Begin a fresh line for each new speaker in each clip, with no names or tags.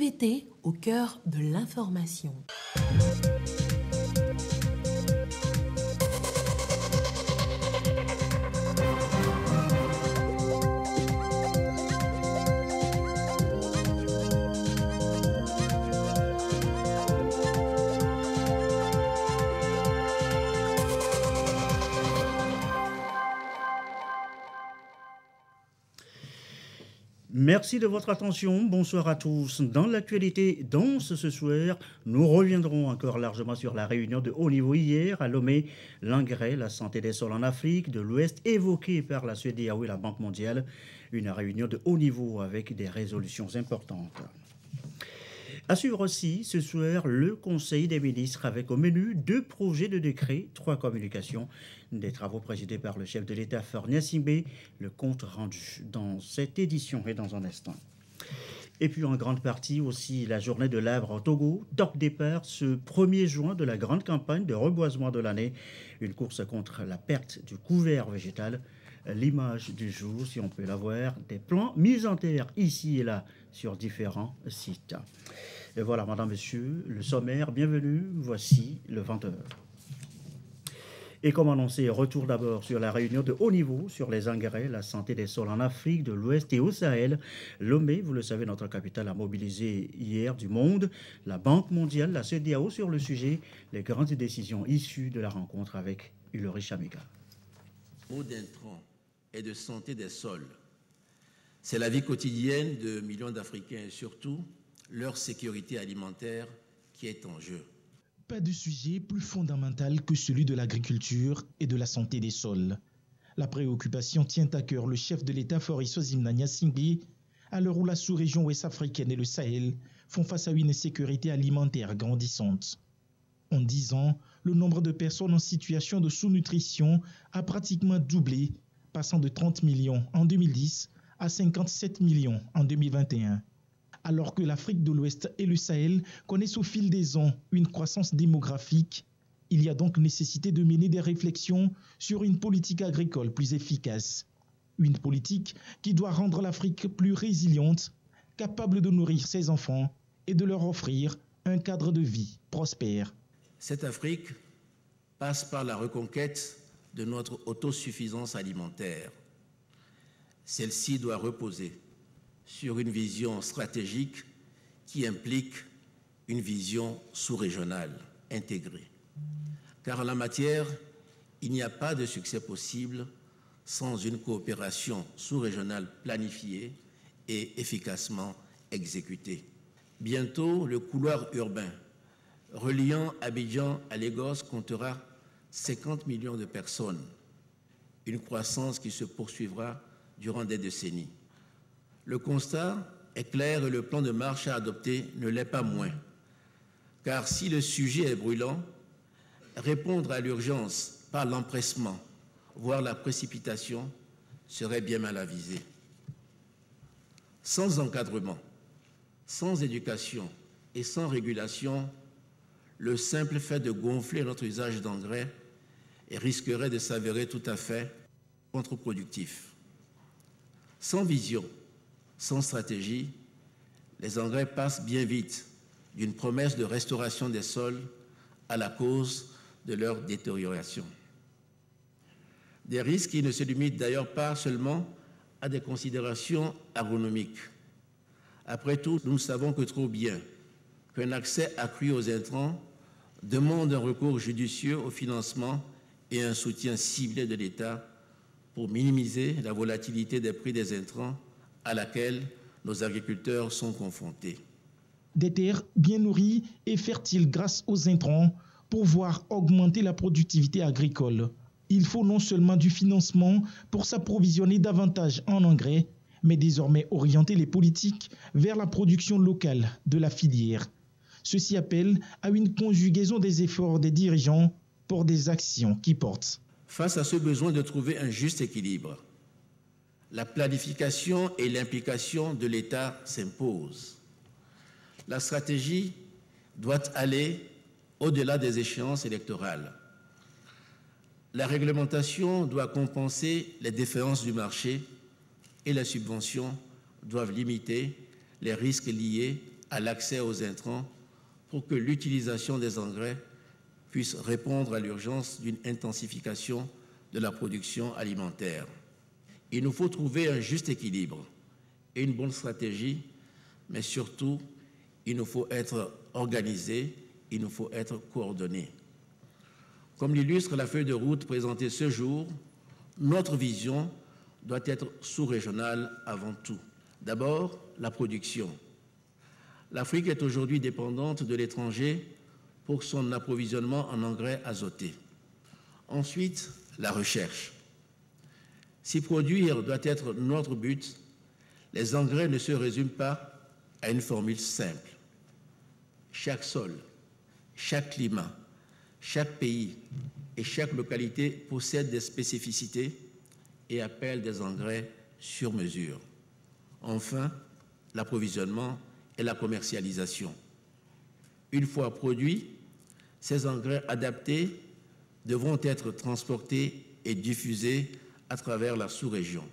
l'actualité au cœur de l'information.
Merci de votre attention. Bonsoir à tous. Dans l'actualité dense ce soir, nous reviendrons encore largement sur la réunion de haut niveau hier à Lomé, l'engrais, la santé des sols en Afrique de l'Ouest, évoquée par la CEDEAO et la Banque mondiale. Une réunion de haut niveau avec des résolutions importantes. À suivre aussi ce soir le Conseil des ministres avec au menu 2 projets de décret, 3 communications, des travaux présidés par le chef de l'État Faure Gnassingbé, le compte rendu dans cette édition et dans un instant. Et puis en grande partie aussi la journée de l'arbre au Togo, top départ ce 1er juin de la grande campagne de reboisement de l'année, une course contre la perte du couvert végétal. L'image du jour, si on peut la voir, des plants mis en terre ici et là sur différents sites. Et voilà, madame, monsieur, le sommaire, bienvenue, voici le 20h. Et comme annoncé, retour d'abord sur la réunion de haut niveau sur les engrais, la santé des sols en Afrique de l'Ouest et au Sahel. Lomé, vous le savez, notre capitale a mobilisé hier du monde, la Banque mondiale, la CEDEAO sur le sujet, les grandes décisions issues de la rencontre avec Ulrich Chamega.
Mot d'intrants et de santé des sols. C'est la vie quotidienne de millions d'Africains et surtout leur sécurité alimentaire qui est en jeu.
Pas de sujet plus fondamental que celui de l'agriculture et de la santé des sols. La préoccupation tient à cœur le chef de l'État Faure Gnassingbé à l'heure où la sous-région ouest-africaine et le Sahel font face à une insécurité alimentaire grandissante. En 10 ans, le nombre de personnes en situation de sous-nutrition a pratiquement doublé, passant de 30 millions en 2010 à 57 millions en 2021. Alors que l'Afrique de l'Ouest et le Sahel connaissent au fil des ans une croissance démographique, il y a donc nécessité de mener des réflexions sur une politique agricole plus efficace. Une politique qui doit rendre l'Afrique plus résiliente, capable de nourrir ses enfants et de leur offrir un cadre de vie prospère.
Cette Afrique passe par la reconquête de notre autosuffisance alimentaire. Celle-ci doit reposer sur une vision stratégique qui implique une vision sous-régionale intégrée. Car en la matière, il n'y a pas de succès possible sans une coopération sous-régionale planifiée et efficacement exécutée. Bientôt, le couloir urbain reliant Abidjan à Lagos comptera 50 millions de personnes, une croissance qui se poursuivra durant des décennies. Le constat est clair et le plan de marche à adopter ne l'est pas moins. Car si le sujet est brûlant, répondre à l'urgence par l'empressement, voire la précipitation, serait bien mal avisé. Sans encadrement, sans éducation et sans régulation, le simple fait de gonfler notre usage d'engrais risquerait de s'avérer tout à fait contre-productif. Sans vision, sans stratégie, les engrais passent bien vite d'une promesse de restauration des sols à la cause de leur détérioration. Des risques qui ne se limitent d'ailleurs pas seulement à des considérations agronomiques. Après tout, nous savons que trop bien qu'un accès accru aux intrants demande un recours judicieux au financement et un soutien ciblé de l'État pour minimiser la volatilité des prix des intrants à laquelle nos agriculteurs sont confrontés.
Des terres bien nourries et fertiles grâce aux intrants pour voir augmenter la productivité agricole. Il faut non seulement du financement pour s'approvisionner davantage en engrais, mais désormais orienter les politiques vers la production locale de la filière. Ceci appelle à une conjugaison des efforts des dirigeants pour des actions qui portent.
Face à ce besoin de trouver un juste équilibre, la planification et l'implication de l'État s'imposent. La stratégie doit aller au-delà des échéances électorales. La réglementation doit compenser les défaillances du marché et les subventions doivent limiter les risques liés à l'accès aux intrants pour que l'utilisation des engrais puisse répondre à l'urgence d'une intensification de la production alimentaire. Il nous faut trouver un juste équilibre et une bonne stratégie, mais surtout, il nous faut être organisés, il nous faut être coordonnés. Comme l'illustre la feuille de route présentée ce jour, notre vision doit être sous-régionale avant tout. D'abord, la production. L'Afrique est aujourd'hui dépendante de l'étranger pour son approvisionnement en engrais azotés. Ensuite, la recherche. Si produire doit être notre but, les engrais ne se résument pas à une formule simple. Chaque sol, chaque climat, chaque pays et chaque localité possèdent des spécificités et appellent des engrais sur mesure. Enfin, l'approvisionnement et la commercialisation. Une fois produits, ces engrais adaptés devront être transportés et diffusés à travers la sous-région.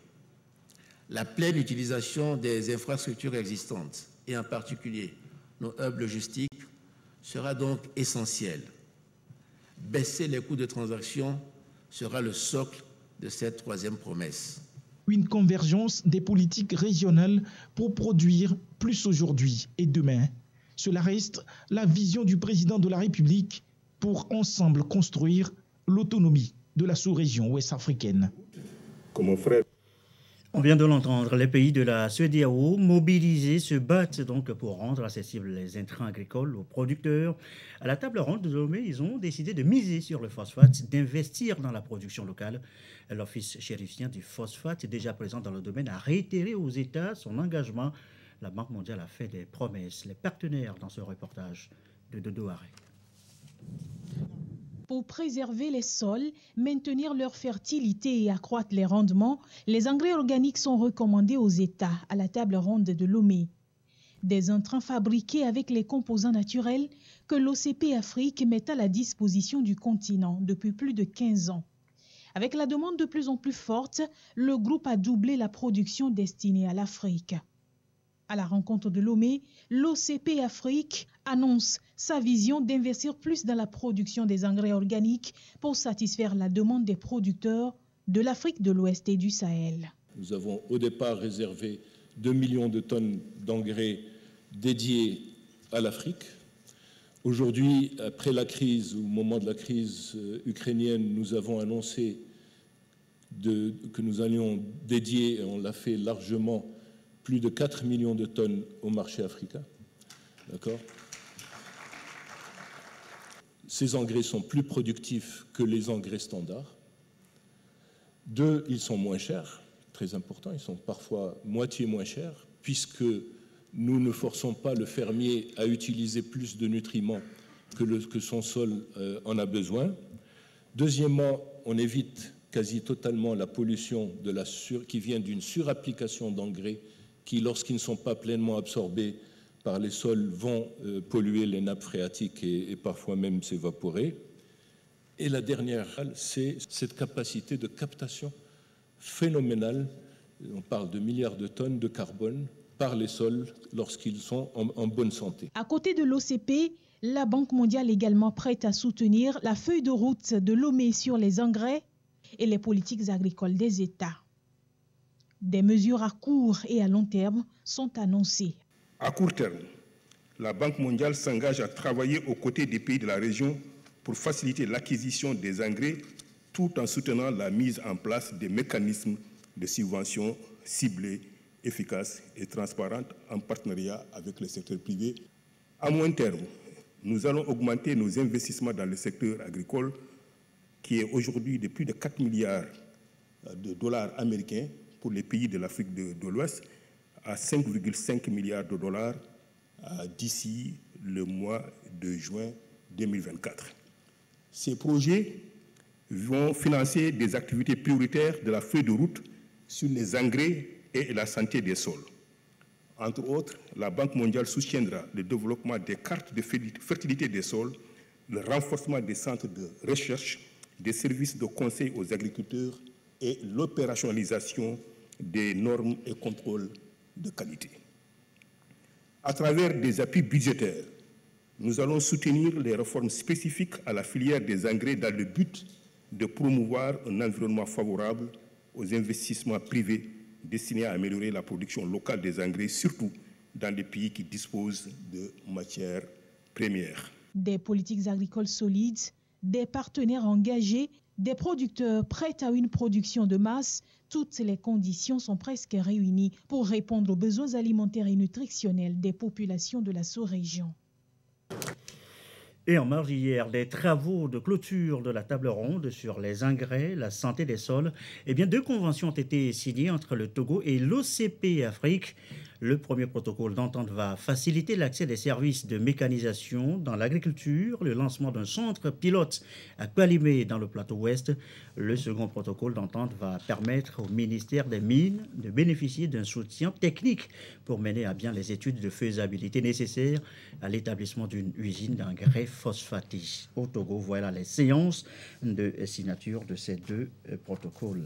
La pleine utilisation des infrastructures existantes, et en particulier nos hubs logistiques, sera donc essentielle. Baisser les coûts de transaction sera le socle de cette troisième promesse.
Une convergence des politiques régionales pour produire plus aujourd'hui et demain. Cela reste la vision du président de la République pour ensemble construire l'autonomie de la sous-région ouest-africaine.
On vient de l'entendre, les pays de la CEDEAO mobilisés se battent donc pour rendre accessibles les intrants agricoles aux producteurs. À la table ronde de Lomé, ils ont décidé de miser sur le phosphate, d'investir dans la production locale. L'Office chérifien du phosphate, déjà présent dans le domaine, a réitéré aux États son engagement. La Banque mondiale a fait des promesses. Les partenaires dans ce reportage de Dodo Aré.
Pour préserver les sols, maintenir leur fertilité et accroître les rendements, les engrais organiques sont recommandés aux États à la table ronde de Lomé. Des intrants fabriqués avec les composants naturels que l'OCP Afrique met à la disposition du continent depuis plus de 15 ans. Avec la demande de plus en plus forte, le groupe a doublé la production destinée à l'Afrique. À la rencontre de Lomé, l'OCP Afrique annonce sa vision d'investir plus dans la production des engrais organiques pour satisfaire la demande des producteurs de l'Afrique de l'Ouest et du Sahel.
Nous avons au départ réservé 2 millions de tonnes d'engrais dédiés à l'Afrique. Aujourd'hui, après la crise, au moment de la crise ukrainienne, nous avons annoncé que nous allions dédier, et on l'a fait largement, plus de 4 millions de tonnes au marché africain. D'accord ? Ces engrais sont plus productifs que les engrais standards. 2, ils sont moins chers, très important, ils sont parfois moitié moins chers, puisque nous ne forçons pas le fermier à utiliser plus de nutriments que son sol en a besoin. Deuxièmement, on évite quasi totalement la pollution qui vient d'une surapplication d'engrais qui, lorsqu'ils ne sont pas pleinement absorbés par les sols, vont polluer les nappes phréatiques et parfois même s'évaporer. Et la dernière, c'est cette capacité de captation phénoménale, on parle de milliards de tonnes de carbone, par les sols lorsqu'ils sont en bonne santé.
À côté de l'OCP, la Banque mondiale est également prête à soutenir la feuille de route de Lomé sur les engrais et les politiques agricoles des États. Des mesures à court et à long terme sont annoncées.
À court terme, la Banque mondiale s'engage à travailler aux côtés des pays de la région pour faciliter l'acquisition des engrais tout en soutenant la mise en place des mécanismes de subvention ciblés, efficaces et transparentes en partenariat avec le secteur privé. À moyen terme, nous allons augmenter nos investissements dans le secteur agricole qui est aujourd'hui de plus de 4 milliards de dollars américains pour les pays de l'Afrique de l'Ouest à 5,5 milliards de dollars d'ici le mois de juin 2024. Ces projets vont financer des activités prioritaires de la feuille de route sur les engrais et la santé des sols. Entre autres, la Banque mondiale soutiendra le développement des cartes de fertilité des sols, le renforcement des centres de recherche, des services de conseil aux agriculteurs et l'opérationnalisation des normes et contrôles de qualité. À travers des appuis budgétaires, nous allons soutenir les réformes spécifiques à la filière des engrais dans le but de promouvoir un environnement favorable aux investissements privés destinés à améliorer la production locale des engrais, surtout dans les pays qui disposent de matières premières.
Des politiques agricoles solides, des partenaires engagés, des producteurs prêts à une production de masse, toutes les conditions sont presque réunies pour répondre aux besoins alimentaires et nutritionnels des populations de la sous-région.
Et en marge hier des travaux de clôture de la table ronde sur les engrais, la santé des sols, deux conventions ont été signées entre le Togo et l'OCP Afrique. Le premier protocole d'entente va faciliter l'accès des services de mécanisation dans l'agriculture, le lancement d'un centre pilote à Kwalimé dans le plateau ouest. Le second protocole d'entente va permettre au ministère des Mines de bénéficier d'un soutien technique pour mener à bien les études de faisabilité nécessaires à l'établissement d'une usine d'engrais phosphatique. Au Togo, voilà les séances de signature de ces deux protocoles.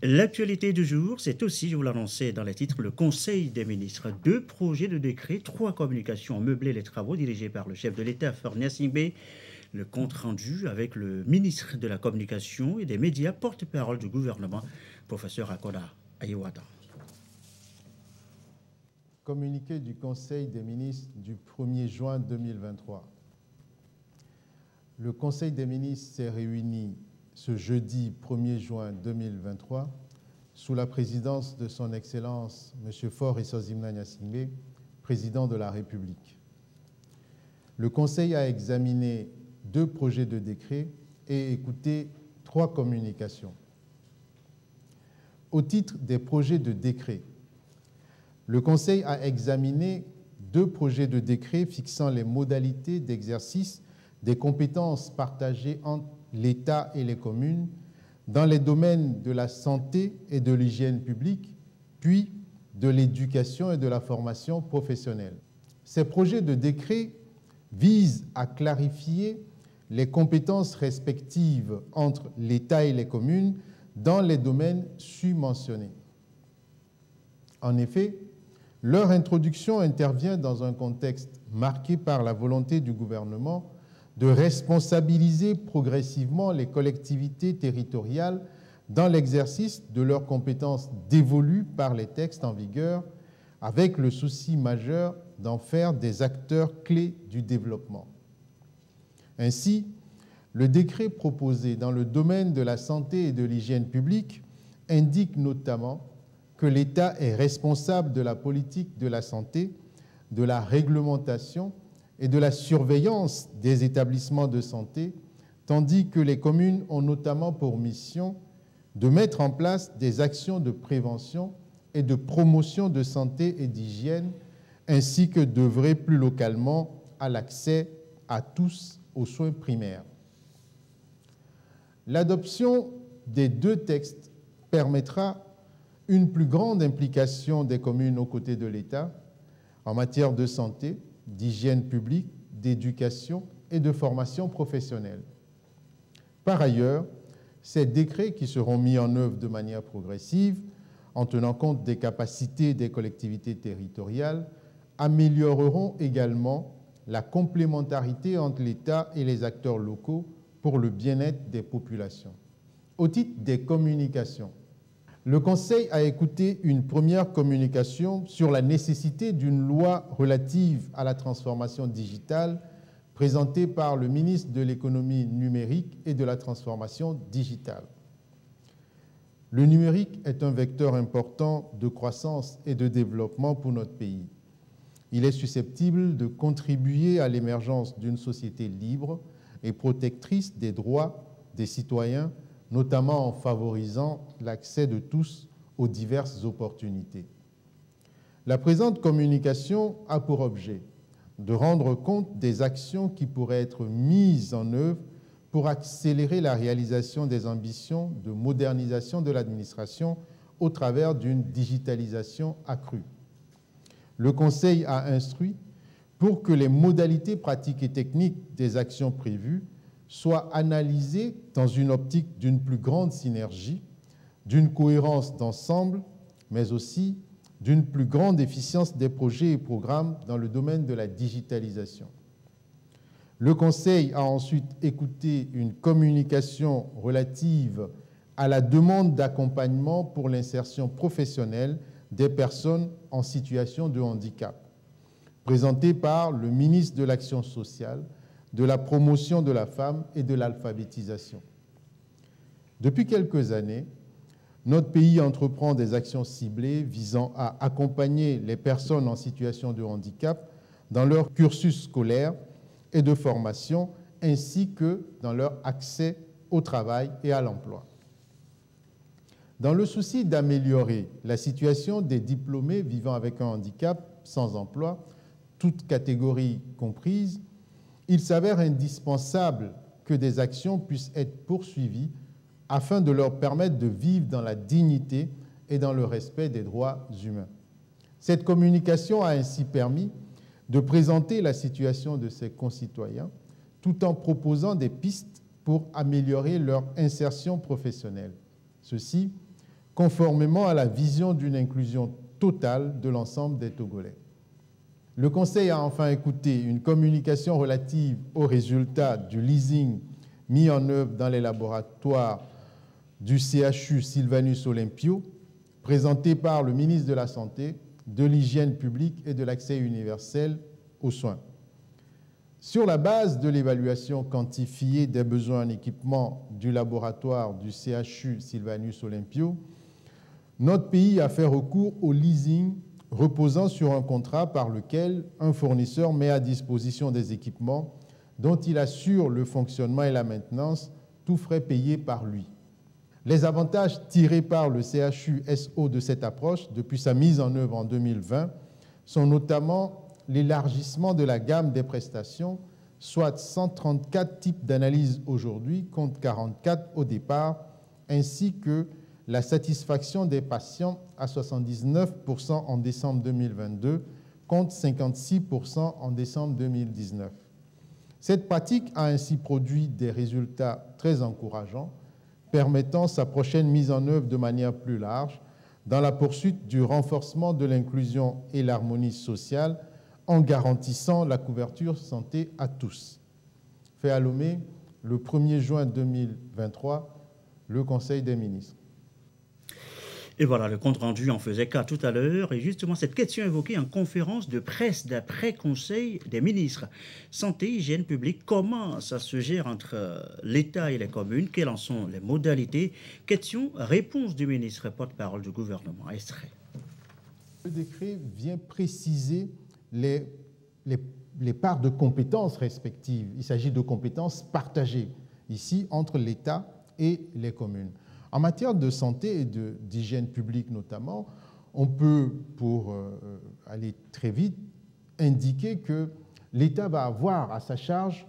L'actualité du jour, c'est aussi, je vous l'annonçais dans les titres, le Conseil des ministres. 2 projets de décret, 3 communications meubler les travaux dirigés par le chef de l'État, Faure Gnassingbé. Le compte rendu avec le ministre de la Communication et des médias, porte-parole du gouvernement, professeur Akoda Ayewada.
Communiqué du Conseil des ministres du 1er juin 2023. Le Conseil des ministres s'est réuni ce jeudi 1er juin 2023 sous la présidence de son Excellence M. Faure Issoizimna Gnassingbé, président de la République. Le Conseil a examiné 2 projets de décret et écouté 3 communications. Au titre des projets de décret, le Conseil a examiné 2 projets de décret fixant les modalités d'exercice des compétences partagées entre l'État et les communes dans les domaines de la santé et de l'hygiène publique, puis de l'éducation et de la formation professionnelle. Ces projets de décret visent à clarifier les compétences respectives entre l'État et les communes dans les domaines sus-mentionnés. En effet, leur introduction intervient dans un contexte marqué par la volonté du gouvernement de responsabiliser progressivement les collectivités territoriales dans l'exercice de leurs compétences dévolues par les textes en vigueur, avec le souci majeur d'en faire des acteurs clés du développement. Ainsi, le décret proposé dans le domaine de la santé et de l'hygiène publique indique notamment que l'État est responsable de la politique de la santé, de la réglementation et de la surveillance des établissements de santé, tandis que les communes ont notamment pour mission de mettre en place des actions de prévention et de promotion de santé et d'hygiène, ainsi que d'œuvrer plus localement à l'accès à tous aux soins primaires. L'adoption des 2 textes permettra une plus grande implication des communes aux côtés de l'État en matière de santé, d'hygiène publique, d'éducation et de formation professionnelle. Par ailleurs, ces décrets qui seront mis en œuvre de manière progressive, en tenant compte des capacités des collectivités territoriales, amélioreront également la complémentarité entre l'État et les acteurs locaux pour le bien-être des populations. Au titre des communications, le Conseil a écouté une première communication sur la nécessité d'une loi relative à la transformation digitale présentée par le ministre de l'Économie numérique et de la transformation digitale. Le numérique est un vecteur important de croissance et de développement pour notre pays. Il est susceptible de contribuer à l'émergence d'une société libre et protectrice des droits des citoyens, notamment en favorisant l'accès de tous aux diverses opportunités. La présente communication a pour objet de rendre compte des actions qui pourraient être mises en œuvre pour accélérer la réalisation des ambitions de modernisation de l'administration au travers d'une digitalisation accrue. Le Conseil a instruit pour que les modalités pratiques et techniques des actions prévues soient analysées dans une optique d'une plus grande synergie, d'une cohérence d'ensemble, mais aussi d'une plus grande efficience des projets et programmes dans le domaine de la digitalisation. Le Conseil a ensuite écouté une communication relative à la demande d'accompagnement pour l'insertion professionnelle des personnes en situation de handicap, présentée par le ministre de l'Action sociale, de la promotion de la femme et de l'alphabétisation. Depuis quelques années, notre pays entreprend des actions ciblées visant à accompagner les personnes en situation de handicap dans leur cursus scolaire et de formation, ainsi que dans leur accès au travail et à l'emploi. Dans le souci d'améliorer la situation des diplômés vivant avec un handicap sans emploi, toutes catégories comprises, il s'avère indispensable que des actions puissent être poursuivies afin de leur permettre de vivre dans la dignité et dans le respect des droits humains. Cette communication a ainsi permis de présenter la situation de ses concitoyens tout en proposant des pistes pour améliorer leur insertion professionnelle. Ceci conformément à la vision d'une inclusion totale de l'ensemble des Togolais. Le Conseil a enfin écouté une communication relative aux résultats du leasing mis en œuvre dans les laboratoires du CHU Sylvanus Olympio, présenté par le ministre de la Santé, de l'Hygiène publique et de l'Accès universel aux soins. Sur la base de l'évaluation quantifiée des besoins en équipement du laboratoire du CHU Sylvanus Olympio, notre pays a fait recours au leasing reposant sur un contrat par lequel un fournisseur met à disposition des équipements dont il assure le fonctionnement et la maintenance, tout frais payés par lui. Les avantages tirés par le CHU-SO de cette approche depuis sa mise en œuvre en 2020 sont notamment l'élargissement de la gamme des prestations, soit 134 types d'analyses aujourd'hui contre 44 au départ, ainsi que la satisfaction des patients à 79% en décembre 2022 contre 56% en décembre 2019. Cette pratique a ainsi produit des résultats très encourageants, permettant sa prochaine mise en œuvre de manière plus large dans la poursuite du renforcement de l'inclusion et l'harmonie sociale en garantissant la couverture santé à tous. Fait à Lomé, le 1er juin 2023, le Conseil des ministres.
Et voilà, le compte-rendu en faisait cas tout à l'heure. Et justement, cette question évoquée en conférence de presse d'après-conseil des ministres. Santé, hygiène publique, comment ça se gère entre l'État et les communes? Quelles en sont les modalités? Question, réponse du ministre porte-parole du gouvernement. Extrait.
Le décret vient préciser les parts de compétences respectives. Il s'agit de compétences partagées, ici, entre l'État et les communes. En matière de santé et d'hygiène publique notamment, on peut, pour aller très vite, indiquer que l'État va avoir à sa charge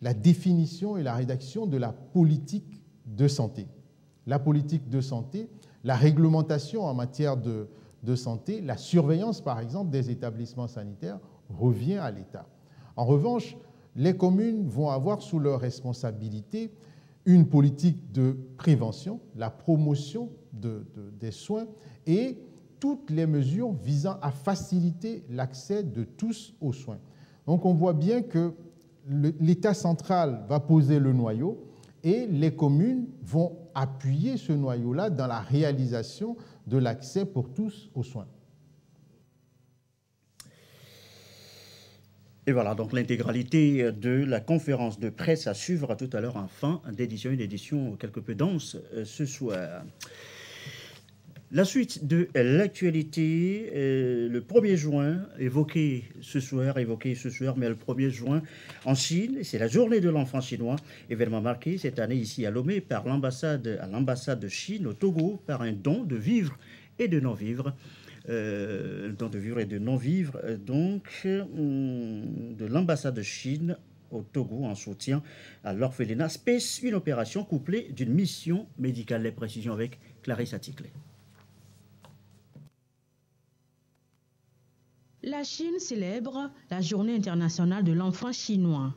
la définition et la rédaction de la politique de santé. La politique de santé, la réglementation en matière de santé, la surveillance, par exemple, des établissements sanitaires revient à l'État. En revanche, les communes vont avoir sous leur responsabilité une politique de prévention, la promotion des soins et toutes les mesures visant à faciliter l'accès de tous aux soins. Donc on voit bien que l'État central va poser le noyau et les communes vont appuyer ce noyau-là dans la réalisation de l'accès pour tous aux soins.
Et voilà, donc l'intégralité de la conférence de presse à suivre tout à l'heure en fin d'édition, une édition quelque peu dense ce soir. La suite de l'actualité, le 1er juin, évoqué ce soir, mais le 1er juin en Chine, c'est la journée de l'enfant chinois, événement marqué cette année ici à Lomé par l'ambassade de Chine au Togo par un don de vivres et de non-vivres. Don de vivre et de non-vivre, donc de l'ambassade de Chine au Togo en soutien à l'orphelinat Space, une opération couplée d'une mission médicale. Les précisions avec Clarisse Aticlé.
La Chine célèbre la Journée internationale de l'enfant chinois.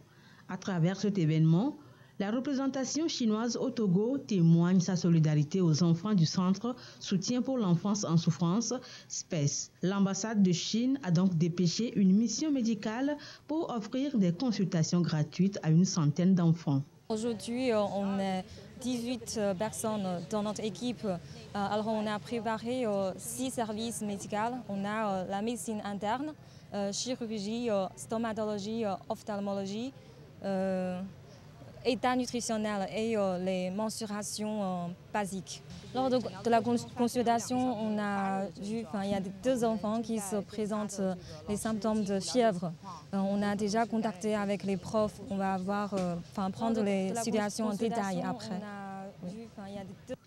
À travers cet événement, La représentation chinoise au Togo témoigne sa solidarité aux enfants du Centre Soutien pour l'enfance en souffrance, SPES. L'ambassade de Chine a donc dépêché une mission médicale pour offrir des consultations gratuites à une centaine d'enfants.
Aujourd'hui, on est 18 personnes dans notre équipe. Alors, on a préparé 6 services médicaux. On a la médecine interne, chirurgie, stomatologie, ophtalmologie, état nutritionnel et les mensurations basiques. Lors de la consultation, on a vu qu'il y a 2 enfants qui se présentent les symptômes de fièvre. On a déjà contacté avec les profs. On va prendre les situations en détail après.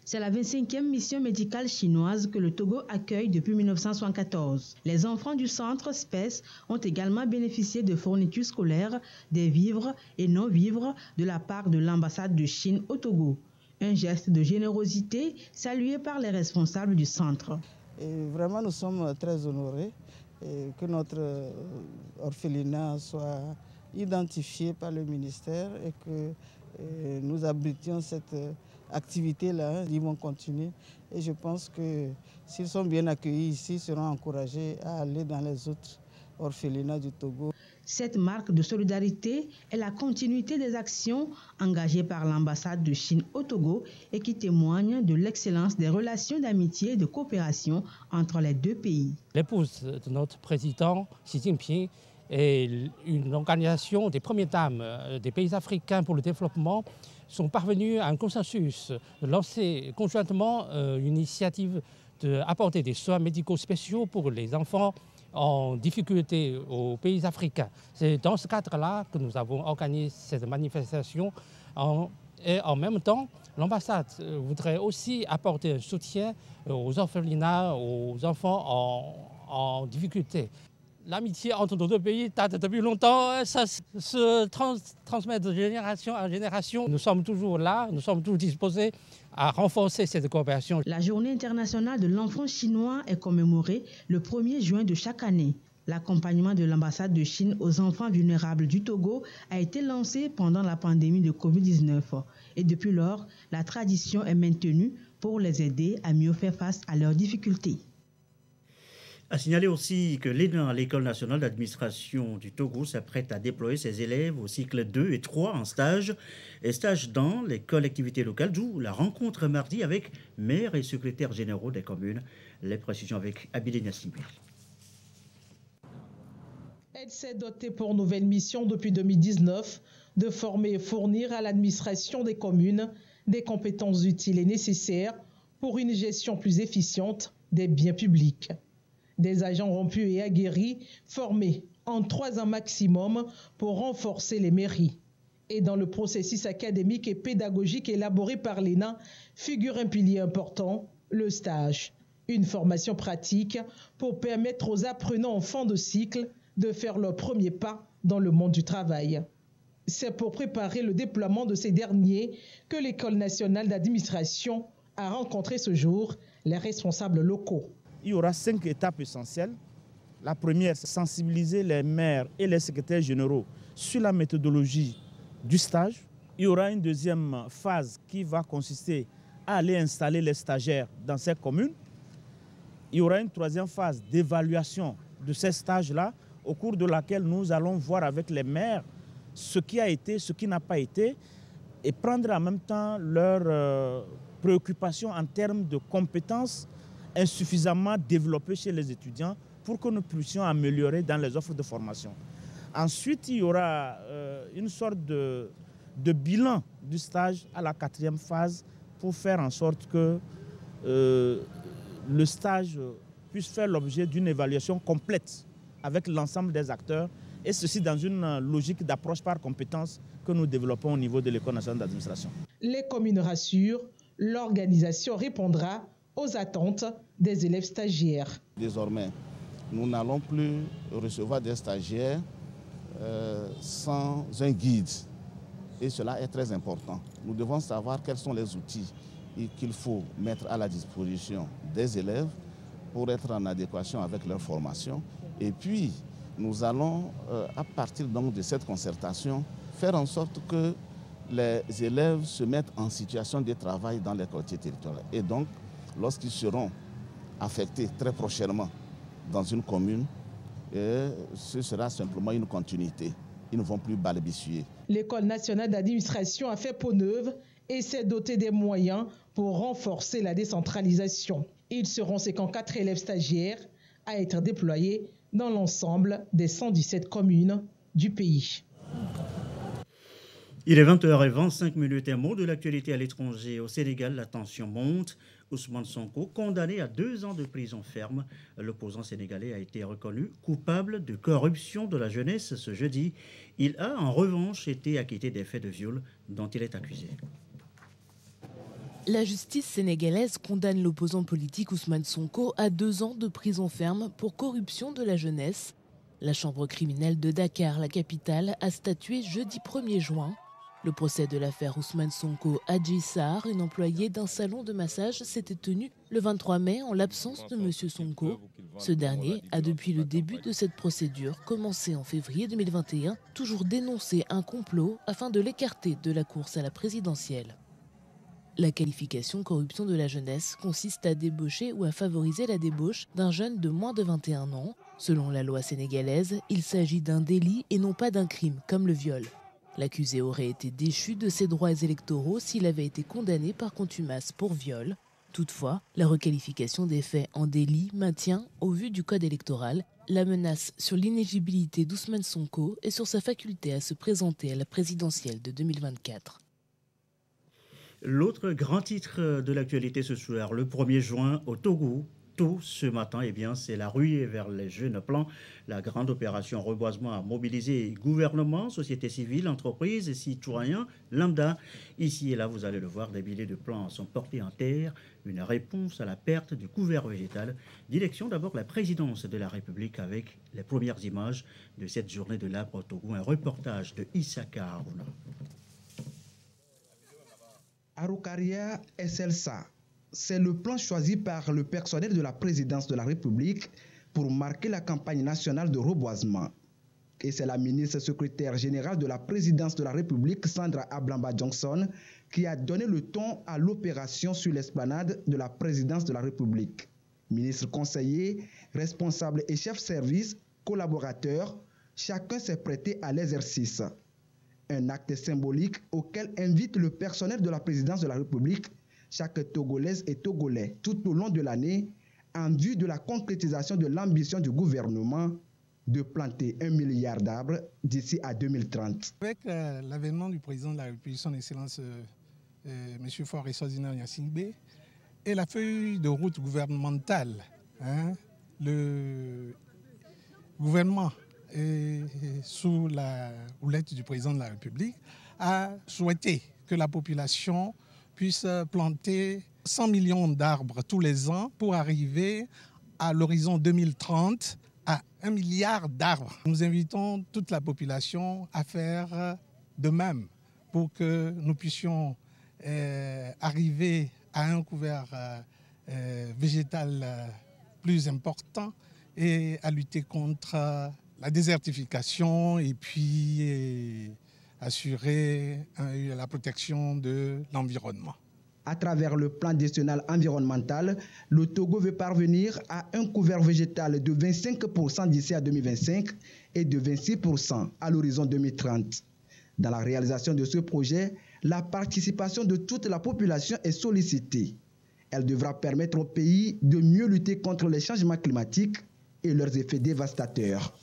C'est la 25e mission médicale chinoise que le Togo accueille depuis 1974. Les enfants du centre SPES ont également bénéficié de fournitures scolaires, des vivres et non-vivres de la part de l'ambassade de Chine au Togo. Un geste de générosité salué par les responsables du centre.
Et vraiment, nous sommes très honorés que notre orphelinat soit identifié par le ministère et que nous abritions cette activité-là. Ils vont continuer et je pense que s'ils sont bien accueillis ici, ils seront encouragés à aller dans les autres orphelinats du Togo.
Cette marque de solidarité est la continuité des actions engagées par l'ambassade de Chine au Togo et qui témoignent de l'excellence des relations d'amitié et de coopération entre les 2 pays.
L'épouse de notre président Xi Jinping et une organisation des premières dames des pays africains pour le développement sont parvenus à un consensus de lancer conjointement une initiative d'apporter des soins médicaux spéciaux pour les enfants en difficulté aux pays africains. C'est dans ce cadre-là que nous avons organisé cette manifestation. Et en même temps, l'ambassade voudrait aussi apporter un soutien aux orphelinats, aux enfants en difficulté. L'amitié entre nos 2 pays date depuis longtemps, ça se transmet de génération en génération. Nous sommes toujours là, nous sommes toujours disposés à renforcer cette coopération.
La Journée internationale de l'enfant chinois est commémorée le 1er juin de chaque année. L'accompagnement de l'ambassade de Chine aux enfants vulnérables du Togo a été lancé pendant la pandémie de Covid-19. Et depuis lors, la tradition est maintenue pour les aider à mieux faire face à leurs difficultés.
À signaler aussi que l'ENA, l'École nationale d'administration du Togo, s'apprête à déployer ses élèves au cycle 2 et 3 en stage et stage dans les collectivités locales, d'où la rencontre mardi avec maires et secrétaires généraux des communes. Les précisions avec Abidé Nassimir.
Elle s'est dotée pour nouvelle mission depuis 2019 de former et fournir à l'administration des communes des compétences utiles et nécessaires pour une gestion plus efficiente des biens publics. Des agents rompus et aguerris formés en 3 ans maximum pour renforcer les mairies. Et dans le processus académique et pédagogique élaboré par l'ENA figure un pilier important, le stage. Une formation pratique pour permettre aux apprenants en fin de cycle de faire leur premier pas dans le monde du travail. C'est pour préparer le déploiement de ces derniers que l'École nationale d'administration a rencontré ce jour les responsables locaux.
Il y aura 5 étapes essentielles. La première, c'est sensibiliser les maires et les secrétaires généraux sur la méthodologie du stage. Il y aura une deuxième phase qui va consister à aller installer les stagiaires dans ces communes. Il y aura une troisième phase d'évaluation de ces stages-là, au cours de laquelle nous allons voir avec les maires ce qui a été, ce qui n'a pas été, et prendre en même temps leurs préoccupations en termes de compétences insuffisamment développées chez les étudiants pour que nous puissions améliorer dans les offres de formation. Ensuite, il y aura une sorte de bilan du stage à la 4e phase pour faire en sorte que le stage puisse faire l'objet d'une évaluation complète avec l'ensemble des acteurs, et ceci dans une logique d'approche par compétences que nous développons au niveau de l'École nationale d'administration.
Les communes rassurent, l'organisation répondra aux attentes des élèves stagiaires.
Désormais, nous n'allons plus recevoir des stagiaires sans un guide. Et cela est très important. Nous devons savoir quels sont les outils qu'il faut mettre à la disposition des élèves pour être en adéquation avec leur formation. Et puis, nous allons, à partir donc de cette concertation, faire en sorte que les élèves se mettent en situation de travail dans les quartiers territoriaux. Et donc, lorsqu'ils seront affectés très prochainement dans une commune, ce sera simplement une continuité. Ils ne vont plus balbutier.
L'École nationale d'administration a fait peau neuve et s'est dotée des moyens pour renforcer la décentralisation. Ils seront 54 élèves stagiaires à être déployés dans l'ensemble des 117 communes du pays.
Il est 20h25, un mot de l'actualité à l'étranger. Au Sénégal, la tension monte. Ousmane Sonko, condamné à 2 ans de prison ferme. L'opposant sénégalais a été reconnu coupable de corruption de la jeunesse ce jeudi. Il a en revanche été acquitté des faits de viol dont il est accusé.
La justice sénégalaise condamne l'opposant politique Ousmane Sonko à 2 ans de prison ferme pour corruption de la jeunesse. La chambre criminelle de Dakar, la capitale, a statué jeudi 1er juin. Le procès de l'affaire Ousmane Sonko Adji Sarr, une employée d'un salon de massage, s'était tenu le 23 mai en l'absence de M. Sonko. Ce dernier a depuis le début de cette procédure, commencée en février 2021, toujours dénoncé un complot afin de l'écarter de la course à la présidentielle. La qualification corruption de la jeunesse consiste à débaucher ou à favoriser la débauche d'un jeune de moins de 21 ans. Selon la loi sénégalaise, il s'agit d'un délit et non pas d'un crime, comme le viol. L'accusé aurait été déchu de ses droits électoraux s'il avait été condamné par contumace pour viol. Toutefois, la requalification des faits en délit maintient, au vu du code électoral, la menace sur l'inéligibilité d'Ousmane Sonko et sur sa faculté à se présenter à la présidentielle de 2024.
L'autre grand titre de l'actualité ce soir, le 1er juin au Togo. Tôt ce matin, c'est la ruée vers les jeunes plans. La grande opération reboisement a mobilisé gouvernement, société civile, entreprises et citoyens lambda. Ici et là, vous allez le voir, des milliers de plants sont portés en terre. Une réponse à la perte du couvert végétal. Direction d'abord la présidence de la République avec les premières images de cette journée de l'arbre au Togo. Un reportage de Issaka Harouna.
Araucaria SLSA. C'est le plan choisi par le personnel de la présidence de la République pour marquer la campagne nationale de reboisement. Et c'est la ministre secrétaire générale de la présidence de la République, Sandra Ablamba Johnson, qui a donné le ton à l'opération sur l'esplanade de la présidence de la République. Ministre conseiller, responsable et chef service, collaborateurs, chacun s'est prêté à l'exercice. Un acte symbolique auquel invite le personnel de la présidence de la République chaque Togolaise et Togolais tout au long de l'année en vue de la concrétisation de l'ambition du gouvernement de planter 1 milliard d'arbres d'ici à 2030.
Avec l'avènement du président de la République, son Excellence M. Faure Eswazina Gnassingbé, et la feuille de route gouvernementale, le gouvernement sous la houlette du président de la République a souhaité que la population puisse planter 100 millions d'arbres tous les ans pour arriver à l'horizon 2030 à 1 milliard d'arbres. Nous invitons toute la population à faire de même pour que nous puissions arriver à un couvert végétal plus important et à lutter contre la désertification et puis assurer la protection de l'environnement.
À travers le plan décennal environnemental, le Togo veut parvenir à un couvert végétal de 25% d'ici à 2025 et de 26% à l'horizon 2030. Dans la réalisation de ce projet, la participation de toute la population est sollicitée. Elle devra permettre au pays de mieux lutter contre les changements climatiques et leurs effets dévastateurs.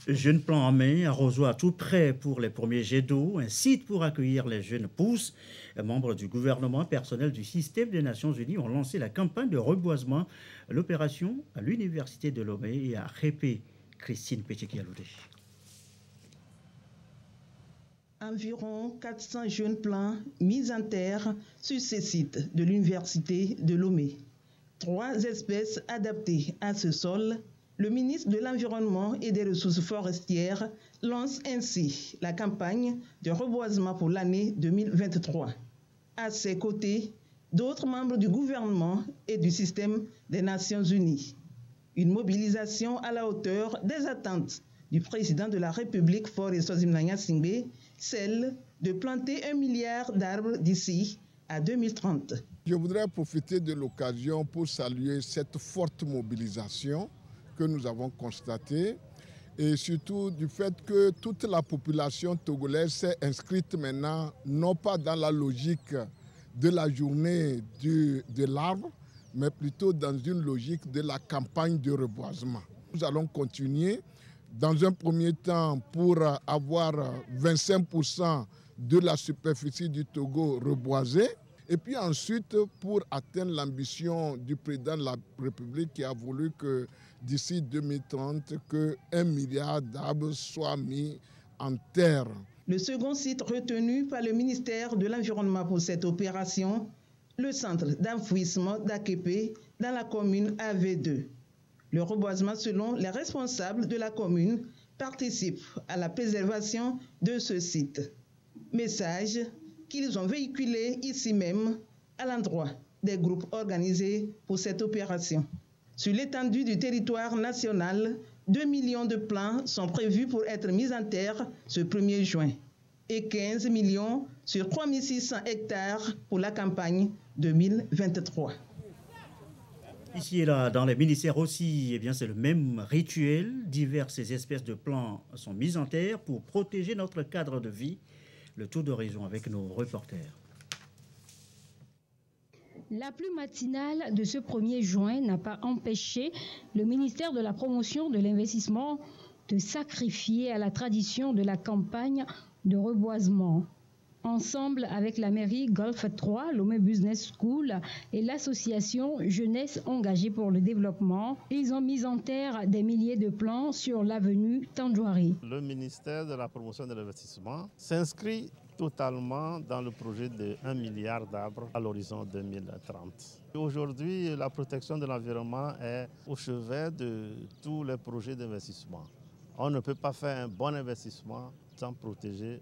Jeunes plans en main, arrosoir tout prêt pour les premiers jets d'eau, un site pour accueillir les jeunes pousses. Membres du gouvernement, personnel du système des Nations Unies ont lancé la campagne de reboisement. L'opération à l'Université de Lomé et à Répé. Christine Pétikialoudé.
Environ 400 jeunes plants mis en terre sur ces sites de l'Université de Lomé. 3 espèces adaptées à ce sol. Le ministre de l'Environnement et des Ressources forestières lance ainsi la campagne de reboisement pour l'année 2023. À ses côtés, d'autres membres du gouvernement et du système des Nations Unies. Une mobilisation à la hauteur des attentes du président de la République, Faure Eswazimana Singbe, celle de planter 1 milliard d'arbres d'ici à 2030.
Je voudrais profiter de l'occasion pour saluer cette forte mobilisation que nous avons constatée et surtout du fait que toute la population togolaise s'est inscrite maintenant, non pas dans la logique de la journée de l'arbre, mais plutôt dans une logique de la campagne de reboisement. Nous allons continuer dans un premier temps pour avoir 25% de la superficie du Togo reboisée et puis ensuite pour atteindre l'ambition du président de la République qui a voulu que d'ici 2030, que 1 milliard d'arbres soient mis en terre.
Le second site retenu par le ministère de l'Environnement pour cette opération, le centre d'enfouissement d'Akepe dans la commune AV2. Le reboisement, selon les responsables de la commune, participe à la préservation de ce site. Message qu'ils ont véhiculé ici même à l'endroit des groupes organisés pour cette opération. Sur l'étendue du territoire national, 2 millions de plants sont prévus pour être mis en terre ce 1er juin et 15 millions sur 3600 hectares pour la campagne 2023.
Ici et là, dans les ministères aussi, eh bien, c'est le même rituel. Diverses espèces de plants sont mises en terre pour protéger notre cadre de vie. Le tour de région avec nos reporters.
La pluie matinale de ce 1er juin n'a pas empêché le ministère de la Promotion de l'Investissement de sacrifier à la tradition de la campagne de reboisement. Ensemble avec la mairie Golfe 3, Lomé Business School et l'association Jeunesse engagée pour le développement, ils ont mis en terre des milliers de plants sur l'avenue Tandjouari.
Le ministère de la Promotion de l'Investissement s'inscrit totalement dans le projet de 1 milliard d'arbres à l'horizon 2030. Aujourd'hui, la protection de l'environnement est au chevet de tous les projets d'investissement. On ne peut pas faire un bon investissement sans protéger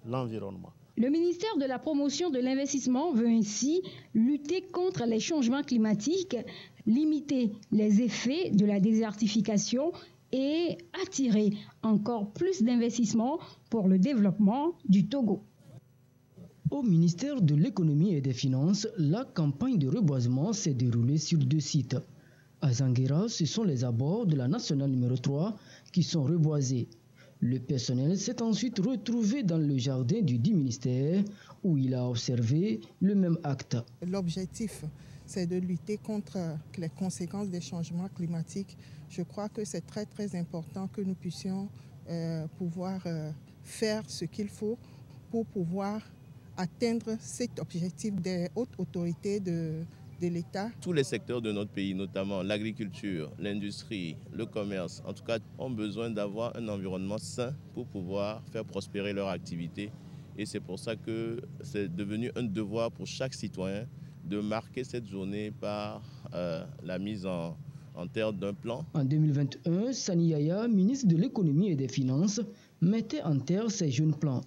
l'environnement.
Le ministère de la Promotion de l'Investissement veut ainsi lutter contre les changements climatiques, limiter les effets de la désertification et attirer encore plus d'investissements pour le développement du Togo.
Au ministère de l'Économie et des Finances, la campagne de reboisement s'est déroulée sur 2 sites. À Zanguera, ce sont les abords de la nationale numéro 3 qui sont reboisés. Le personnel s'est ensuite retrouvé dans le jardin du dit ministère où il a observé le même acte.
L'objectif, c'est de lutter contre les conséquences des changements climatiques. Je crois que c'est très très important que nous puissions pouvoir faire ce qu'il faut pour pouvoir atteindre cet objectif des hautes autorités de l'État.
Tous les secteurs de notre pays, notamment l'agriculture, l'industrie, le commerce, en tout cas, ont besoin d'avoir un environnement sain pour pouvoir faire prospérer leur activité. Et c'est pour ça que c'est devenu un devoir pour chaque citoyen de marquer cette journée par la mise en terre d'un plan.
En 2021, Sani Yaya, ministre de l'Économie et des Finances, mettait en terre ces jeunes plans.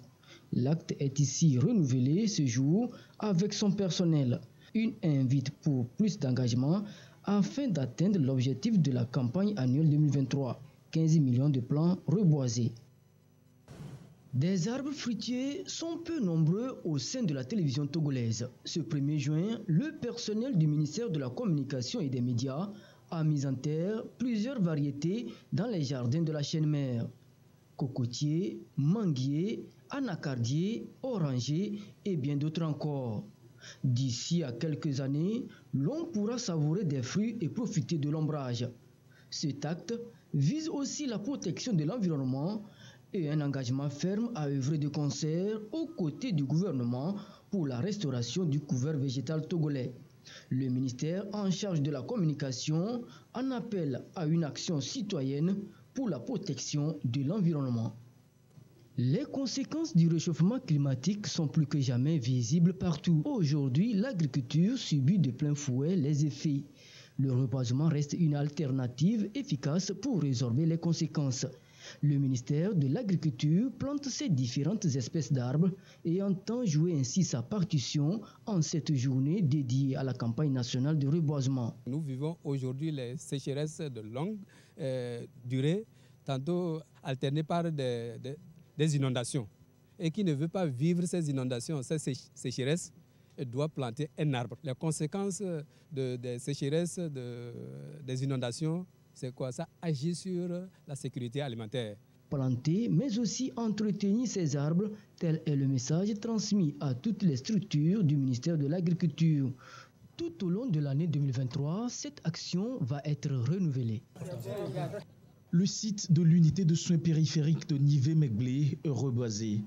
L'acte est ici renouvelé ce jour avec son personnel. Une invite pour plus d'engagement afin d'atteindre l'objectif de la campagne annuelle 2023, 15 millions de plants reboisés. Des arbres fruitiers sont peu nombreux au sein de la télévision togolaise. Ce 1er juin, le personnel du ministère de la Communication et des Médias a mis en terre plusieurs variétés dans les jardins de la chaîne mère. Cocotiers, manguiers, anacardiers, orangers et bien d'autres encore. D'ici à quelques années, l'on pourra savourer des fruits et profiter de l'ombrage. Cet acte vise aussi la protection de l'environnement et un engagement ferme à œuvrer de concert aux côtés du gouvernement pour la restauration du couvert végétal togolais. Le ministère en charge de la communication en appelle à une action citoyenne pour la protection de l'environnement. Les conséquences du réchauffement climatique sont plus que jamais visibles partout. Aujourd'hui, l'agriculture subit de plein fouet les effets. Le reboisement reste une alternative efficace pour résorber les conséquences. Le ministère de l'Agriculture plante ces différentes espèces d'arbres et entend jouer ainsi sa partition en cette journée dédiée à la campagne nationale de reboisement.
Nous vivons aujourd'hui les sécheresses de longue durée
tantôt alternées par des inondations, et qui ne veut pas vivre ces inondations, ces sécheresses, doit planter un arbre. Les conséquences des sécheresses, des inondations, c'est quoi? Ça agit sur la sécurité alimentaire.
Planter, mais aussi entretenir ces arbres, tel est le message transmis à toutes les structures du ministère de l'Agriculture. Tout au long de l'année 2023, cette action va être renouvelée.
Le site de l'unité de soins périphériques de Nivé-Megblé est reboisé.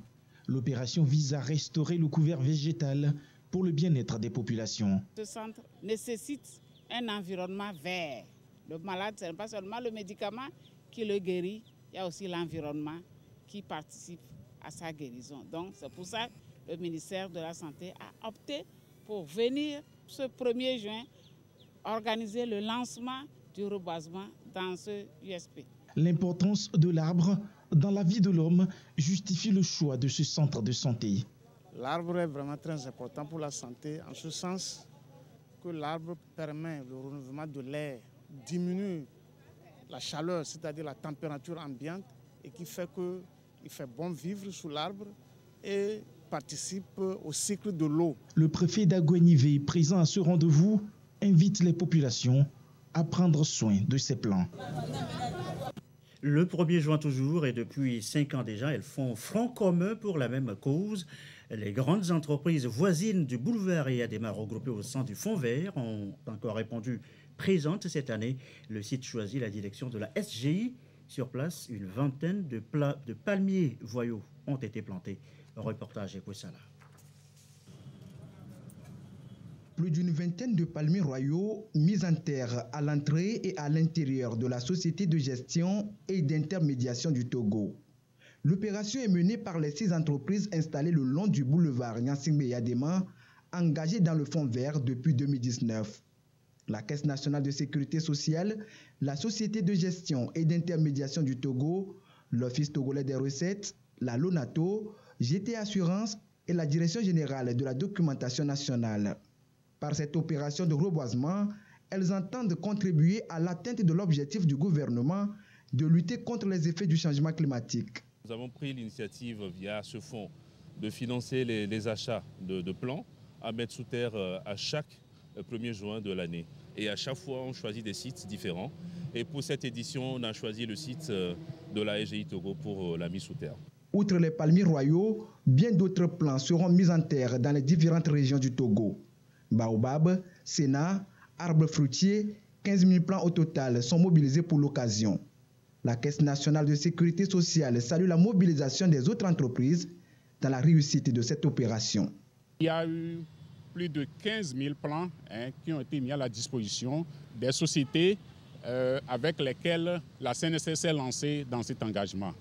L'opération vise à restaurer le couvert végétal pour le bien-être des populations.
Ce centre nécessite un environnement vert. Le malade, ce n'est pas seulement le médicament qui le guérit, il y a aussi l'environnement qui participe à sa guérison. Donc c'est pour ça que le ministère de la Santé a opté pour venir ce 1er juin organiser le lancement du reboisement dans ce USP.
L'importance de l'arbre dans la vie de l'homme justifie le choix de ce centre de santé.
L'arbre est vraiment très important pour la santé, en ce sens que l'arbre permet le renouvellement de l'air, diminue la chaleur, c'est-à-dire la température ambiante, et qui fait qu'il fait bon vivre sous l'arbre et participe au cycle de l'eau.
Le préfet d'Aguenivé, présent à ce rendez-vous, invite les populations à prendre soin de ces plants.
Le 1er juin toujours, et depuis 5 ans déjà, elles font front commun pour la même cause. Les grandes entreprises voisines du boulevard Eyadema regroupées au sein du Fonds Vert ont encore répondu présentes cette année. Le site choisit la direction de la SGI. Sur place, une vingtaine de palmiers voyaux ont été plantés. Reportage Ekoussala.
Plus d'une vingtaine de palmiers royaux mis en terre à l'entrée et à l'intérieur de la société de gestion et d'intermédiation du Togo. L'opération est menée par les 6 entreprises installées le long du boulevard Nyasingbe-Eyadema, engagées dans le Fonds Vert depuis 2019. La Caisse nationale de sécurité sociale, la Société de gestion et d'intermédiation du Togo, l'Office togolais des recettes, la LONATO, GT Assurance et la Direction générale de la documentation nationale. Par cette opération de reboisement, elles entendent contribuer à l'atteinte de l'objectif du gouvernement de lutter contre les effets du changement climatique.
Nous avons pris l'initiative via ce fonds de financer les achats de plants à mettre sous terre à chaque 1er juin de l'année. Et à chaque fois, on choisit des sites différents. Et pour cette édition, on a choisi le site de la SGI Togo pour la mise sous terre.
Outre les palmiers royaux, bien d'autres plants seront mis en terre dans les différentes régions du Togo. Baobab, Sénat, arbres fruitiers, 15 000 plants au total sont mobilisés pour l'occasion. La Caisse nationale de sécurité sociale salue la mobilisation des autres entreprises dans la réussite de cette opération.
Il y a eu plus de 15 000 plants qui ont été mis à la disposition des sociétés avec lesquelles la CNSS s'est lancée dans cet engagement.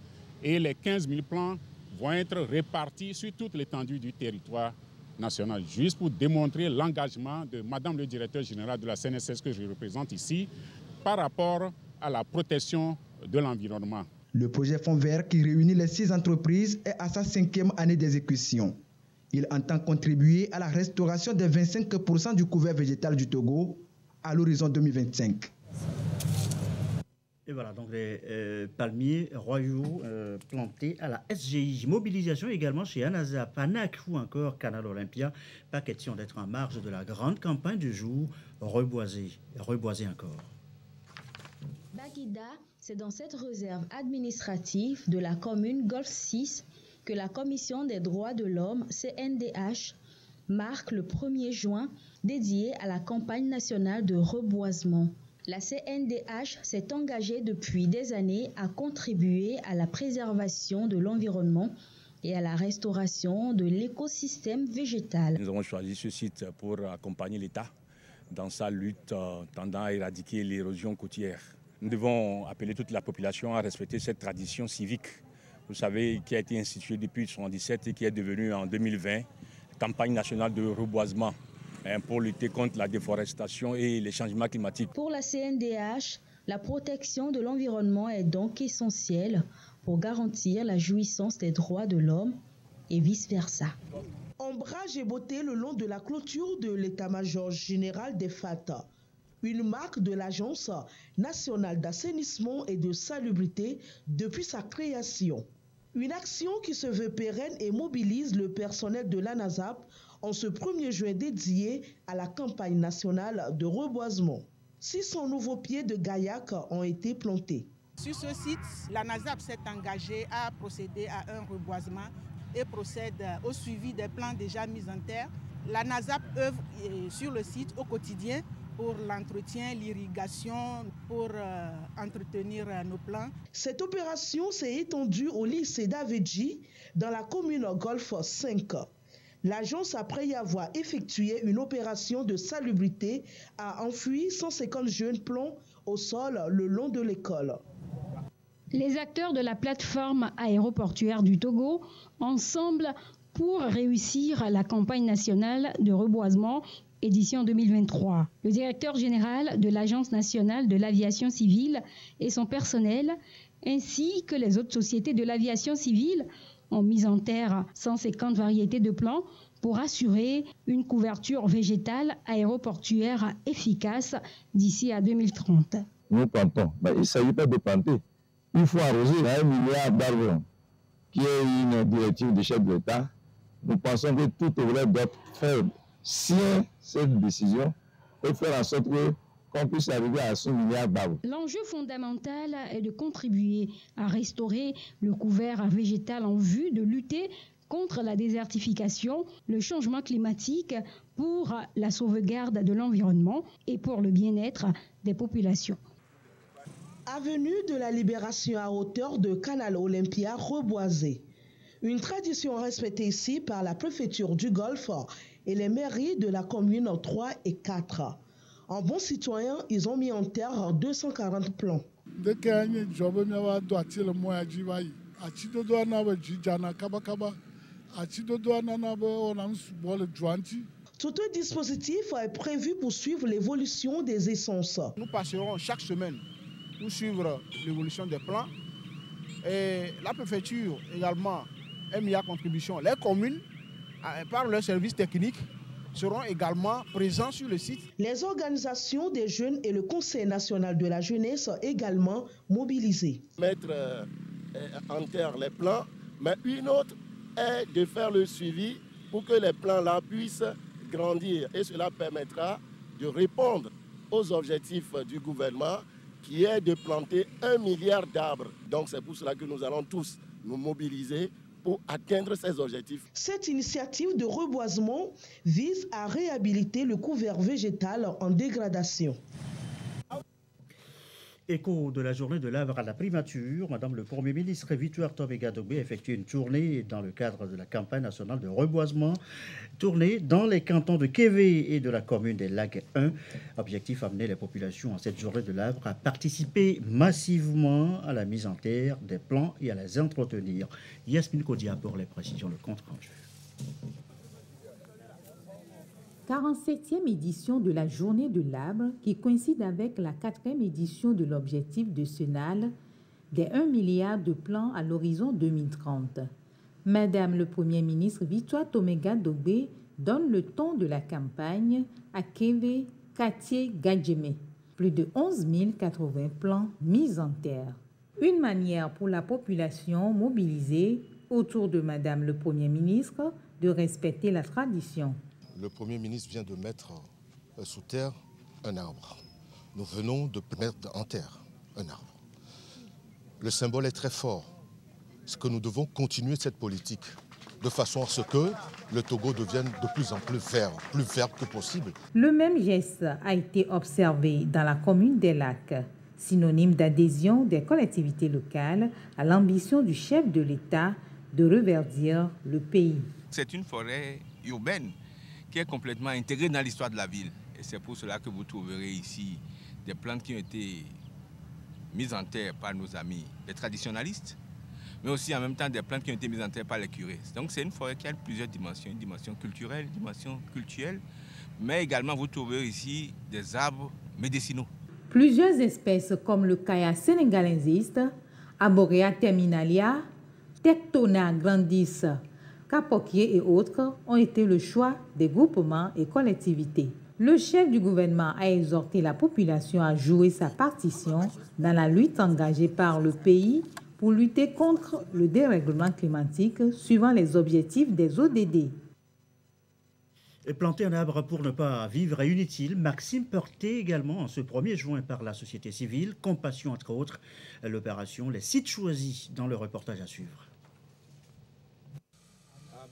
Et les 15 000 plants vont être répartis sur toute l'étendue du territoire national, juste pour démontrer l'engagement de Madame le directeur général de la CNSS que je représente ici par rapport à la protection de l'environnement.
Le projet Fonds Vert qui réunit les 6 entreprises est à sa 5e année d'exécution. Il entend contribuer à la restauration des 25% du couvert végétal du Togo à l'horizon 2025.
Et voilà, donc les palmiers royaux plantés à la SGI. Mobilisation également chez Anaza, Panac ou encore Canal Olympia. Pas question d'être en marge de la grande campagne du jour. Reboiser encore.
Baguida, c'est dans cette réserve administrative de la commune Golfe 6 que la Commission des droits de l'homme, CNDH, marque le 1er juin dédié à la campagne nationale de reboisement. La CNDH s'est engagée depuis des années à contribuer à la préservation de l'environnement et à la restauration de l'écosystème végétal.
Nous avons choisi ce site pour accompagner l'État dans sa lutte tendant à éradiquer l'érosion côtière. Nous devons appeler toute la population à respecter cette tradition civique, vous savez, qui a été instituée depuis 1977 et qui est devenue en 2020 campagne nationale de reboisement pour lutter contre la déforestation et les changements climatiques.
Pour la CNDH, la protection de l'environnement est donc essentielle pour garantir la jouissance des droits de l'homme et vice-versa.
Ombrage et beauté le long de la clôture de l'état-major général des FATA.
une marque de l'Agence nationale d'assainissement et de salubrité depuis sa création. Une action qui se veut pérenne et mobilise le personnel de l'ANASAP en ce 1er juin dédié à la campagne nationale de reboisement. 600 nouveaux pieds de gaillac ont été plantés.
Sur ce site, l'ANASAP s'est engagée à procéder à un reboisement et procède au suivi des plants déjà mis en terre. L'ANASAP œuvre sur le site au quotidien pour l'entretien, l'irrigation, pour entretenir nos plants.
Cette opération s'est étendue au lycée d'Avedji dans la commune Golfe 5. L'agence, après y avoir effectué une opération de salubrité, a enfoui 150 jeunes plombs au sol le long de l'école.
Les acteurs de la plateforme aéroportuaire du Togo, ensemble pour réussir la campagne nationale de reboisement édition 2023. Le directeur général de l'Agence nationale de l'aviation civile et son personnel, ainsi que les autres sociétés de l'aviation civile, ont mis en terre 150 variétés de plants pour assurer une couverture végétale aéroportuaire efficace d'ici à 2030.
Nous plantons. Il ne s'agit pas de planter. Il faut arroser 1 milliard d'arbres, qui est une directive du chef de l'État. Nous pensons que tout Togolais doit faire signer cette décision et faire en sorte qu'on puisse arriver à 100 milliards d'arbres.
L'enjeu fondamental est de contribuer à restaurer le couvert végétal en vue de lutter contre la désertification, le changement climatique, pour la sauvegarde de l'environnement et pour le bien-être des populations.
Avenue de la Libération à hauteur de Canal Olympia reboisé. Une tradition respectée ici par la préfecture du Golfe et les mairies de la commune 3 et 4. En bons citoyens, ils ont mis en terre 240 plants. Tout un dispositif est prévu pour suivre l'évolution des essences.
Nous passerons chaque semaine pour suivre l'évolution des plants. Et la préfecture également a mis à contribution. Les communes, par leurs services techniques, seront également présents sur le site.
Les organisations des jeunes et le Conseil national de la jeunesse sont également mobilisés.
Mettre en terre les plants, mais une autre est de faire le suivi pour que les plants-là puissent grandir. Et cela permettra de répondre aux objectifs du gouvernement qui est de planter 1 milliard d'arbres. Donc c'est pour cela que nous allons tous nous mobiliser pour atteindre ces objectifs.
Cette initiative de reboisement vise à réhabiliter le couvert végétal en dégradation.
Écho de la journée de l'arbre à la primature, Madame le Premier ministre Victoire Toméga Dogbe effectue une tournée dans le cadre de la campagne nationale de reboisement, tournée dans les cantons de Kévé et de la commune des Lacs 1. Objectif, amener les populations en cette journée de l'arbre à participer massivement à la mise en terre des plants et à les entretenir. Yasmine Kodia pour les précisions, le compte rendu.
47e édition de la Journée de l'arbre qui coïncide avec la 4e édition de l'objectif décennal des 1 milliard de plants à l'horizon 2030. Madame le Premier ministre Victoire Toméga Dogbe donne le ton de la campagne à Kévé, quartier Gadjemé. Plus de 11 080 plants mis en terre. Une manière pour la population mobilisée autour de Madame le Premier ministre de respecter la tradition.
Le Premier ministre vient de mettre sous terre un arbre. Nous venons de mettre en terre un arbre. Le symbole est très fort. C'est que nous devons continuer cette politique de façon à ce que le Togo devienne de plus en plus vert que possible.
Le même geste a été observé dans la commune des Lacs, synonyme d'adhésion des collectivités locales à l'ambition du chef de l'État de reverdir le pays.
C'est une forêt urbaine qui est complètement intégrée dans l'histoire de la ville. Et c'est pour cela que vous trouverez ici des plantes qui ont été mises en terre par nos amis, les traditionalistes, mais aussi en même temps des plantes qui ont été mises en terre par les curés. Donc c'est une forêt qui a plusieurs dimensions, une dimension culturelle, une dimension cultuelle, mais également vous trouverez ici des arbres médicinaux.
Plusieurs espèces comme le Kaya sénégalensis, Arborea terminalia, Tectona grandis, capoquier et autres ont été le choix des groupements et collectivités. Le chef du gouvernement a exhorté la population à jouer sa partition dans la lutte engagée par le pays pour lutter contre le dérèglement climatique suivant les objectifs des ODD.
Et planter un arbre pour ne pas vivre est inutile. Maxime porté également en ce 1er juin par la société civile, Compassion entre autres, l'opération Les sites choisis dans le reportage à suivre.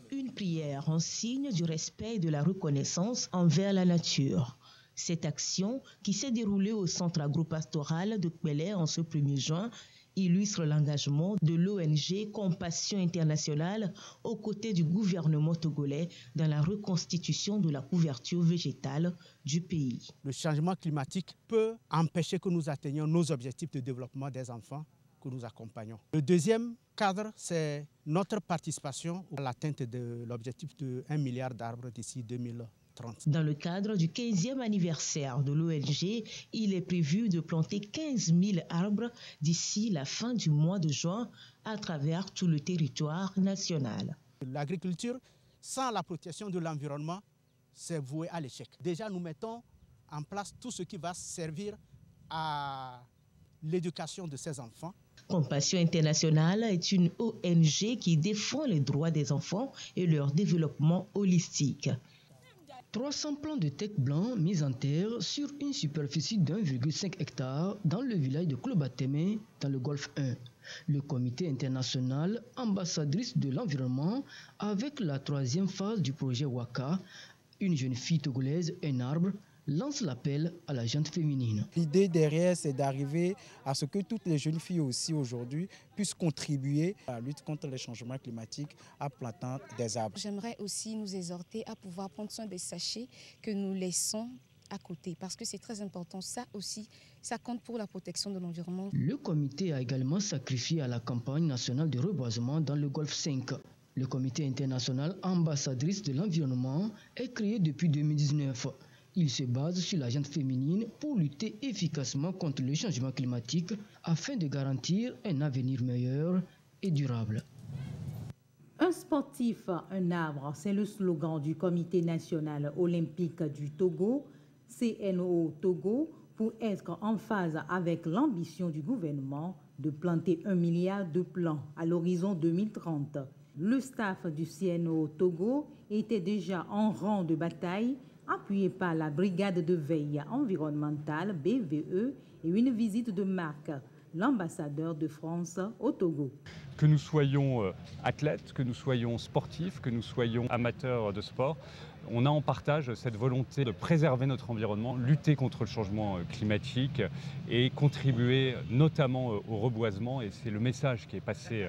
Une prière en signe du respect et de la reconnaissance envers la nature. Cette action, qui s'est déroulée au centre agropastoral de Kpélé en ce 1er juin, illustre l'engagement de l'ONG Compassion Internationale aux côtés du gouvernement togolais dans la reconstitution de la couverture végétale du pays.
Le changement climatique peut empêcher que nous atteignions nos objectifs de développement des enfants que nous accompagnons. Le deuxième cadre, c'est notre participation à l'atteinte de l'objectif de 1 milliard d'arbres d'ici 2030.
Dans le cadre du 15e anniversaire de l'ONG, il est prévu de planter 15 000 arbres d'ici la fin du mois de juin à travers tout le territoire national.
L'agriculture, sans la protection de l'environnement, c'est voué à l'échec. Déjà, nous mettons en place tout ce qui va servir à l'éducation de ces enfants.
Compassion Internationale est une ONG qui défend les droits des enfants et leur développement holistique.
300 plants de teck blanc mis en terre sur une superficie d'1,5 hectare dans le village de Klobateme, dans le Golfe 1. Le comité international ambassadrice de l'environnement avec la 3e phase du projet WACA, une jeune fille togolaise, un arbre, lance l'appel à la gente féminine.
L'idée derrière, c'est d'arriver à ce que toutes les jeunes filles aussi aujourd'hui puissent contribuer à la lutte contre les changements climatiques en plantant des arbres.
J'aimerais aussi nous exhorter à pouvoir prendre soin des sachets que nous laissons à côté, parce que c'est très important. Ça aussi, ça compte pour la protection de l'environnement.
Le comité a également sacrifié à la campagne nationale de reboisement dans le Golfe 5. Le comité international ambassadrice de l'environnement est créé depuis 2019. Il se base sur la gente féminine pour lutter efficacement contre le changement climatique afin de garantir un avenir meilleur et durable.
Un sportif, un arbre, c'est le slogan du Comité national olympique du Togo, CNO Togo, pour être en phase avec l'ambition du gouvernement de planter 1 milliard de plants à l'horizon 2030. Le staff du CNO Togo était déjà en rang de bataille, appuyé par la brigade de veille environnementale BVE et une visite de Marc, l'ambassadeur de France au Togo.
Que nous soyons athlètes, que nous soyons sportifs, que nous soyons amateurs de sport, on a en partage cette volonté de préserver notre environnement, lutter contre le changement climatique et contribuer notamment au reboisement. Et c'est le message qui est passé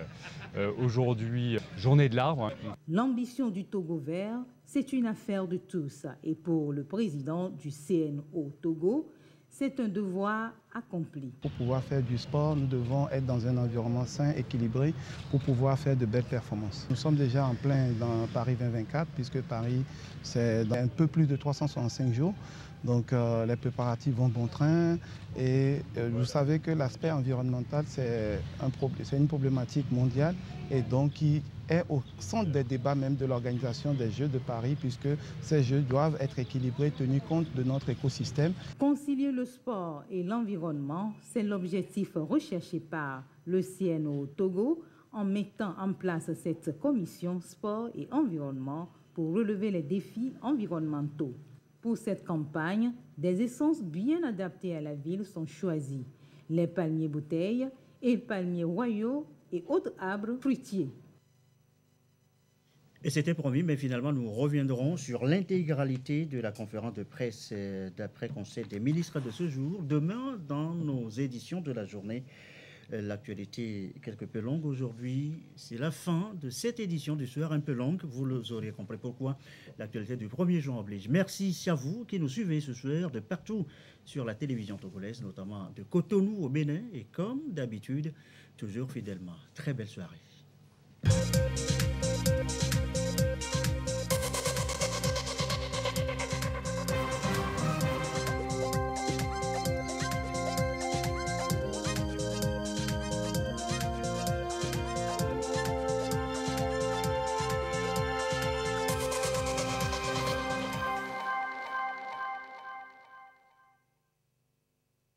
aujourd'hui, journée de l'arbre.
L'ambition du Togo vert, c'est une affaire de tous. Et pour le président du CNO Togo, c'est un devoir accompli.
Pour pouvoir faire du sport, nous devons être dans un environnement sain, équilibré, pour pouvoir faire de belles performances. Nous sommes déjà en plein dans Paris 2024, puisque Paris, c'est dans un peu plus de 365 jours. Donc les préparatifs vont bon train. Et vous savez que l'aspect environnemental, c'est une problématique mondiale et donc qui est au centre des débats même de l'organisation des Jeux de Paris, puisque ces Jeux doivent être équilibrés, tenus compte de notre écosystème.
Concilier le sport et l'environnement, c'est l'objectif recherché par le CNO Togo en mettant en place cette commission sport et environnement pour relever les défis environnementaux. Pour cette campagne, des essences bien adaptées à la ville sont choisies. Les palmiers bouteilles et les palmiers royaux et autres arbres fruitiers.
Et c'était promis, mais finalement, nous reviendrons sur l'intégralité de la conférence de presse d'après-conseil des ministres de ce jour. Demain, dans nos éditions de la journée, l'actualité est quelque peu longue aujourd'hui. C'est la fin de cette édition du soir, un peu longue. Vous aurez compris pourquoi l'actualité du 1er juin oblige. Merci à vous qui nous suivez ce soir de partout sur la télévision togolaise, notamment de Cotonou au Bénin. Et comme d'habitude, toujours fidèlement. Très belle soirée.